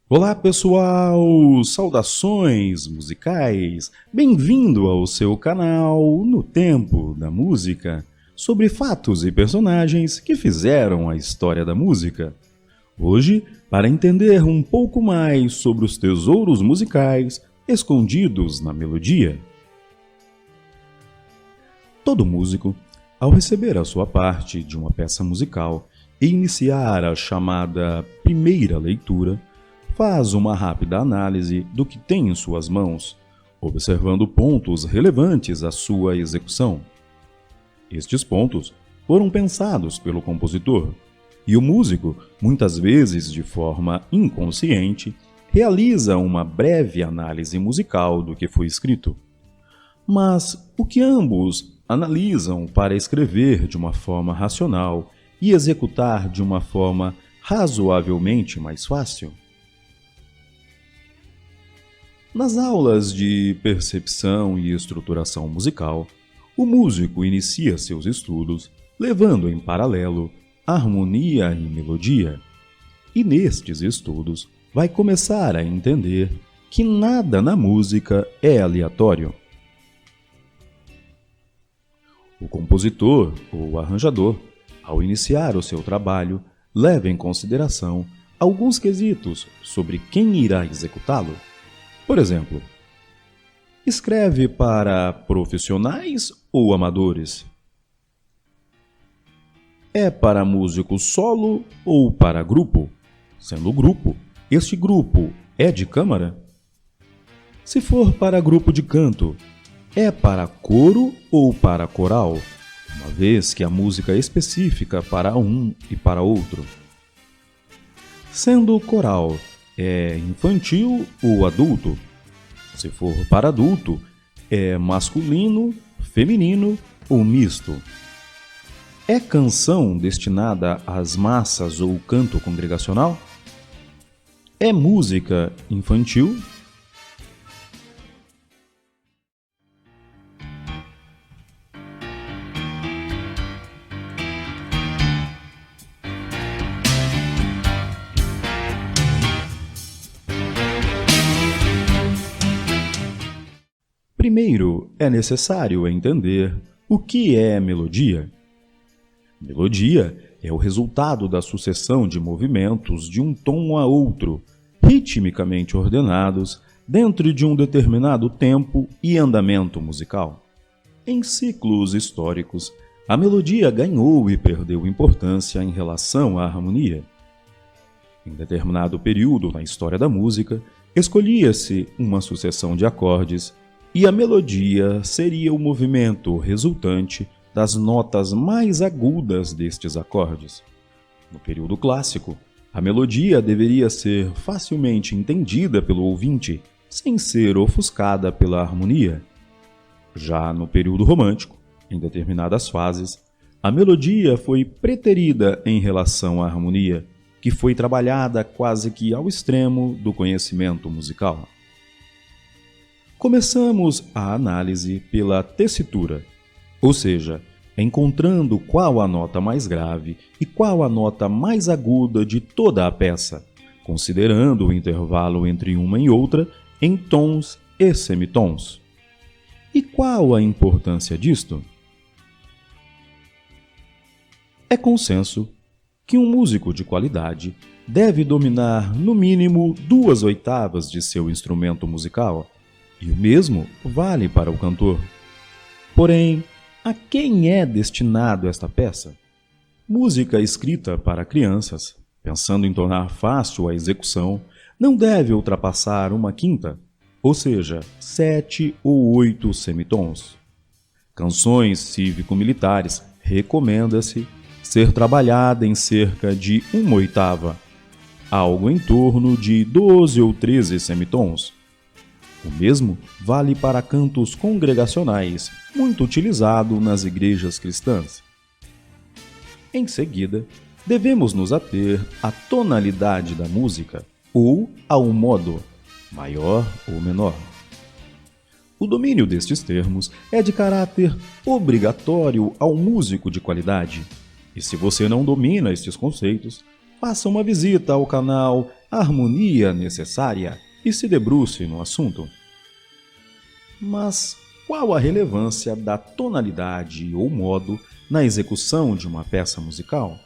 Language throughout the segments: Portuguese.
Olá pessoal, saudações musicais, bem-vindo ao seu canal No Tempo da Música, sobre fatos e personagens que fizeram a história da música. Hoje, para entender um pouco mais sobre os tesouros musicais escondidos na melodia. Todo músico, ao receber a sua parte de uma peça musical e iniciar a chamada primeira leitura, faz uma rápida análise do que tem em suas mãos, observando pontos relevantes à sua execução. Estes pontos foram pensados pelo compositor, e o músico, muitas vezes de forma inconsciente, realiza uma breve análise musical do que foi escrito. Mas o que ambos analisam para escrever de uma forma racional e executar de uma forma razoavelmente mais fácil? Nas aulas de percepção e estruturação musical, o músico inicia seus estudos levando em paralelo harmonia e melodia. E nestes estudos vai começar a entender que nada na música é aleatório. O compositor ou arranjador, ao iniciar o seu trabalho, leva em consideração alguns quesitos sobre quem irá executá-lo. Por exemplo, escreve para profissionais ou amadores? É para músico solo ou para grupo? Sendo grupo, este grupo é de câmara? Se for para grupo de canto, é para coro ou para coral, uma vez que a música é específica para um e para outro? Sendo coral, é infantil ou adulto? Se for para adulto, é masculino, feminino ou misto? É canção destinada às massas ou canto congregacional? É música infantil? Primeiro, é necessário entender o que é melodia. Melodia é o resultado da sucessão de movimentos de um tom a outro, ritmicamente ordenados dentro de um determinado tempo e andamento musical. Em ciclos históricos, a melodia ganhou e perdeu importância em relação à harmonia. Em determinado período na história da música, escolhia-se uma sucessão de acordes e a melodia seria o movimento resultante das notas mais agudas destes acordes. No período clássico, a melodia deveria ser facilmente entendida pelo ouvinte, sem ser ofuscada pela harmonia. Já no período romântico, em determinadas fases, a melodia foi preterida em relação à harmonia, que foi trabalhada quase que ao extremo do conhecimento musical. Começamos a análise pela tessitura, ou seja, encontrando qual a nota mais grave e qual a nota mais aguda de toda a peça, considerando o intervalo entre uma e outra em tons e semitons. E qual a importância disto? É consenso que um músico de qualidade deve dominar no mínimo 2/8 de seu instrumento musical, e o mesmo vale para o cantor. Porém, a quem é destinado esta peça? Música escrita para crianças, pensando em tornar fácil a execução, não deve ultrapassar 1/5, ou seja, 7 ou 8 semitons. Canções cívico-militares recomenda-se ser trabalhada em cerca de 1/8, algo em torno de 12 ou 13 semitons. O mesmo vale para cantos congregacionais, muito utilizado nas igrejas cristãs. Em seguida, devemos nos ater à tonalidade da música, ou ao modo, maior ou menor. O domínio destes termos é de caráter obrigatório ao músico de qualidade, e se você não domina estes conceitos, faça uma visita ao canal Harmonia Necessária e se debruce no assunto. Mas qual a relevância da tonalidade ou modo na execução de uma peça musical?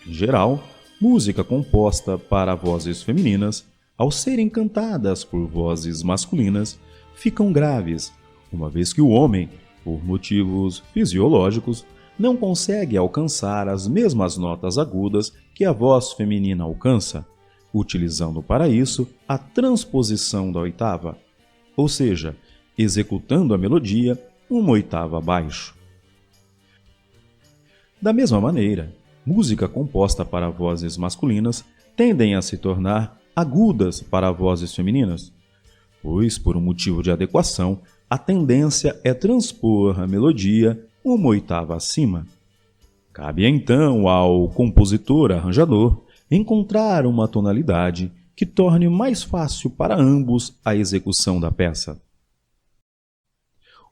Em geral, música composta para vozes femininas, ao serem cantadas por vozes masculinas, ficam graves, uma vez que o homem, por motivos fisiológicos, não consegue alcançar as mesmas notas agudas que a voz feminina alcança, utilizando para isso a transposição da oitava, ou seja, executando a melodia uma oitava abaixo. Da mesma maneira, música composta para vozes masculinas tendem a se tornar agudas para vozes femininas, pois, por um motivo de adequação, a tendência é transpor a melodia uma oitava acima. Cabe então ao compositor-arranjador encontrar uma tonalidade que torne mais fácil para ambos a execução da peça.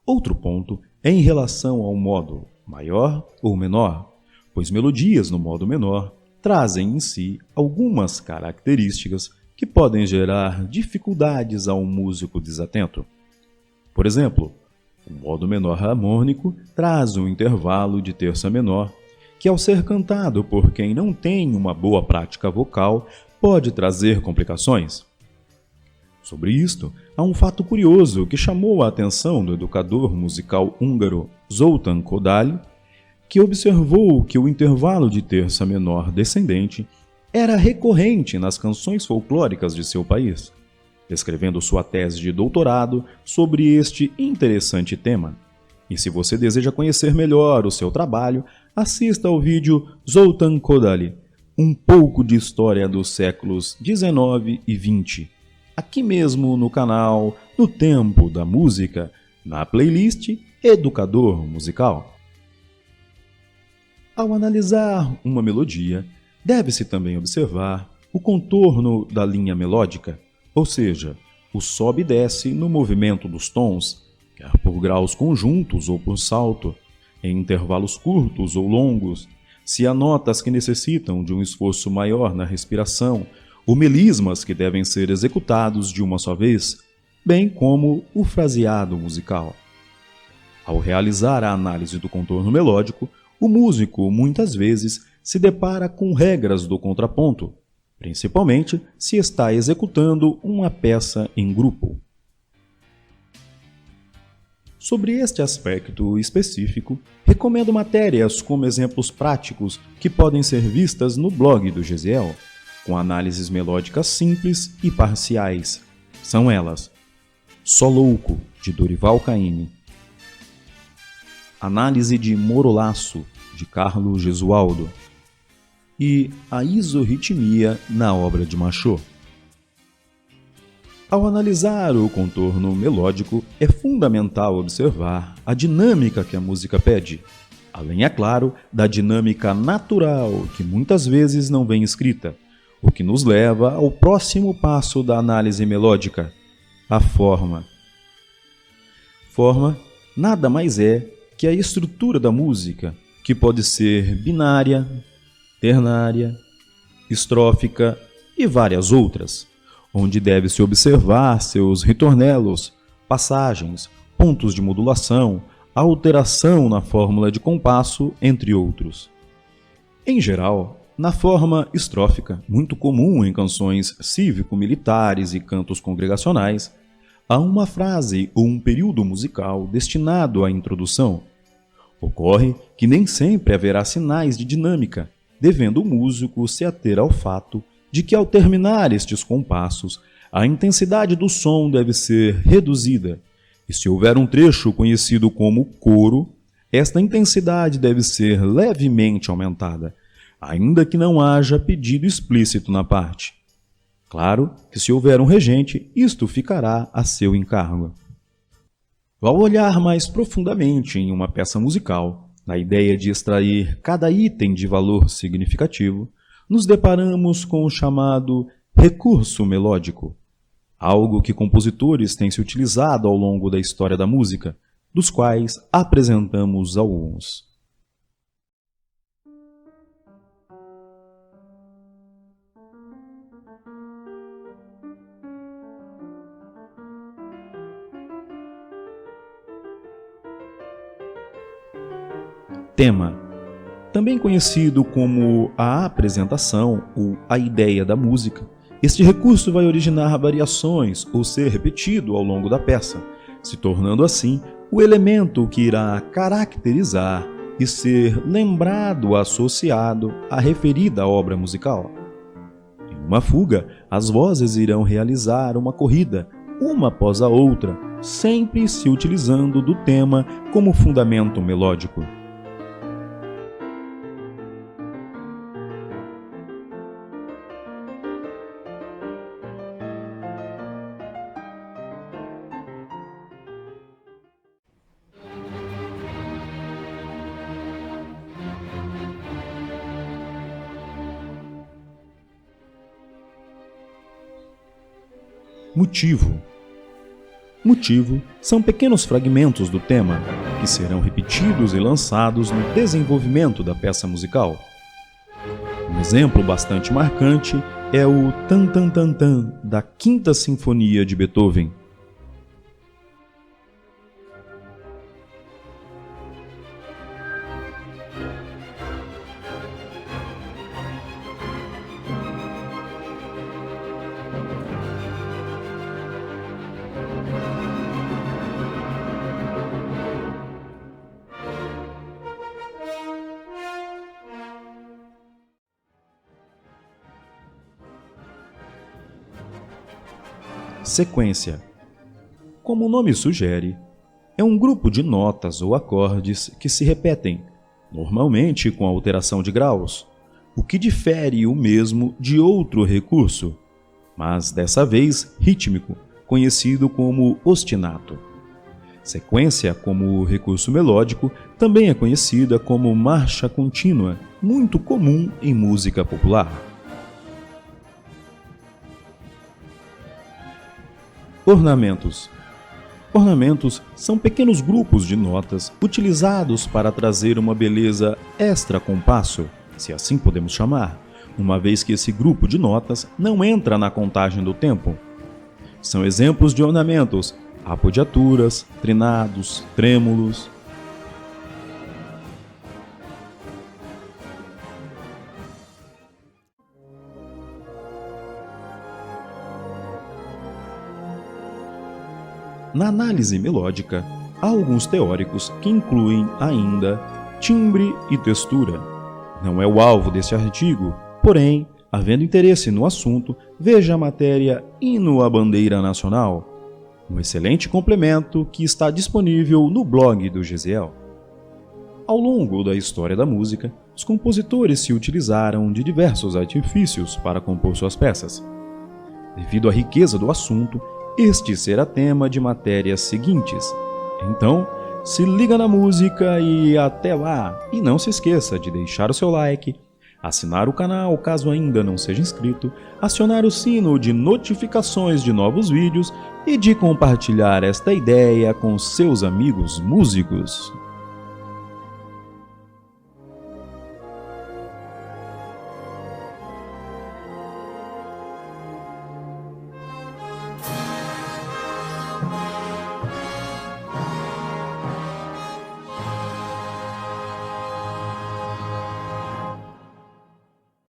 Outro ponto é em relação ao modo maior ou menor, pois melodias no modo menor trazem em si algumas características que podem gerar dificuldades a um músico desatento. Por exemplo, o modo menor harmônico traz um intervalo de terça menor que, ao ser cantado por quem não tem uma boa prática vocal, pode trazer complicações. Sobre isto, há um fato curioso que chamou a atenção do educador musical húngaro Zoltán Kodály, que observou que o intervalo de terça menor descendente era recorrente nas canções folclóricas de seu país, escrevendo sua tese de doutorado sobre este interessante tema. E se você deseja conhecer melhor o seu trabalho, assista ao vídeo Zoltán Kodály, um pouco de história dos séculos 19 e 20, aqui mesmo no canal No Tempo da Música, na playlist Educador Musical. Ao analisar uma melodia, deve-se também observar o contorno da linha melódica, ou seja, o sobe e desce no movimento dos tons, quer por graus conjuntos ou por salto, em intervalos curtos ou longos, se há notas que necessitam de um esforço maior na respiração, ou melismas que devem ser executados de uma só vez, bem como o fraseado musical. Ao realizar a análise do contorno melódico, o músico muitas vezes se depara com regras do contraponto, principalmente se está executando uma peça em grupo. Sobre este aspecto específico, recomendo matérias como exemplos práticos que podem ser vistas no blog do Gesiel, com análises melódicas simples e parciais. São elas: Só Louco, de Dorival Caymmi; Análise de Morolaço, de Carlo Gesualdo; e A Isorritmia na obra de Machot. Ao analisar o contorno melódico, é fundamental observar a dinâmica que a música pede, além, é claro, da dinâmica natural que muitas vezes não vem escrita, o que nos leva ao próximo passo da análise melódica, a forma. Forma nada mais é que a estrutura da música, que pode ser binária, ternária, estrófica e várias outras, onde deve-se observar seus ritornelos, passagens, pontos de modulação, alteração na fórmula de compasso, entre outros. Em geral, na forma estrófica, muito comum em canções cívico-militares e cantos congregacionais, há uma frase ou um período musical destinado à introdução. Ocorre que nem sempre haverá sinais de dinâmica, devendo o músico se ater ao fato de que, ao terminar estes compassos, a intensidade do som deve ser reduzida, e se houver um trecho conhecido como coro, esta intensidade deve ser levemente aumentada, ainda que não haja pedido explícito na parte. Claro que, se houver um regente, isto ficará a seu encargo. Ao olhar mais profundamente em uma peça musical, na ideia de extrair cada item de valor significativo, nos deparamos com o chamado recurso melódico, algo que compositores têm se utilizado ao longo da história da música, dos quais apresentamos alguns. Tema, também conhecido como a apresentação ou a ideia da música. Este recurso vai originar variações ou ser repetido ao longo da peça, se tornando assim o elemento que irá caracterizar e ser lembrado associado à referida obra musical. Em uma fuga, as vozes irão realizar uma corrida, uma após a outra, sempre se utilizando do tema como fundamento melódico. Motivo. Motivo são pequenos fragmentos do tema que serão repetidos e lançados no desenvolvimento da peça musical. Um exemplo bastante marcante é o Tan Tan Tan Tan da Quinta Sinfonia de Beethoven. Sequência. Como o nome sugere, é um grupo de notas ou acordes que se repetem, normalmente com alteração de graus, o que difere o mesmo de outro recurso, mas dessa vez rítmico, conhecido como ostinato. Sequência, como recurso melódico, também é conhecida como marcha contínua, muito comum em música popular. Ornamentos. Ornamentos são pequenos grupos de notas utilizados para trazer uma beleza extra-compasso, se assim podemos chamar, uma vez que esse grupo de notas não entra na contagem do tempo. São exemplos de ornamentos: appoggiaturas, trinados, trêmulos. Na análise melódica, há alguns teóricos que incluem ainda timbre e textura. Não é o alvo desse artigo, porém, havendo interesse no assunto, veja a matéria Hino à Bandeira Nacional, um excelente complemento que está disponível no blog do Gesiel. Ao longo da história da música, os compositores se utilizaram de diversos artifícios para compor suas peças. Devido à riqueza do assunto, este será tema de matérias seguintes. Então, se liga na música e até lá! E não se esqueça de deixar o seu like, assinar o canal caso ainda não seja inscrito, acionar o sino de notificações de novos vídeos e de compartilhar esta ideia com seus amigos músicos.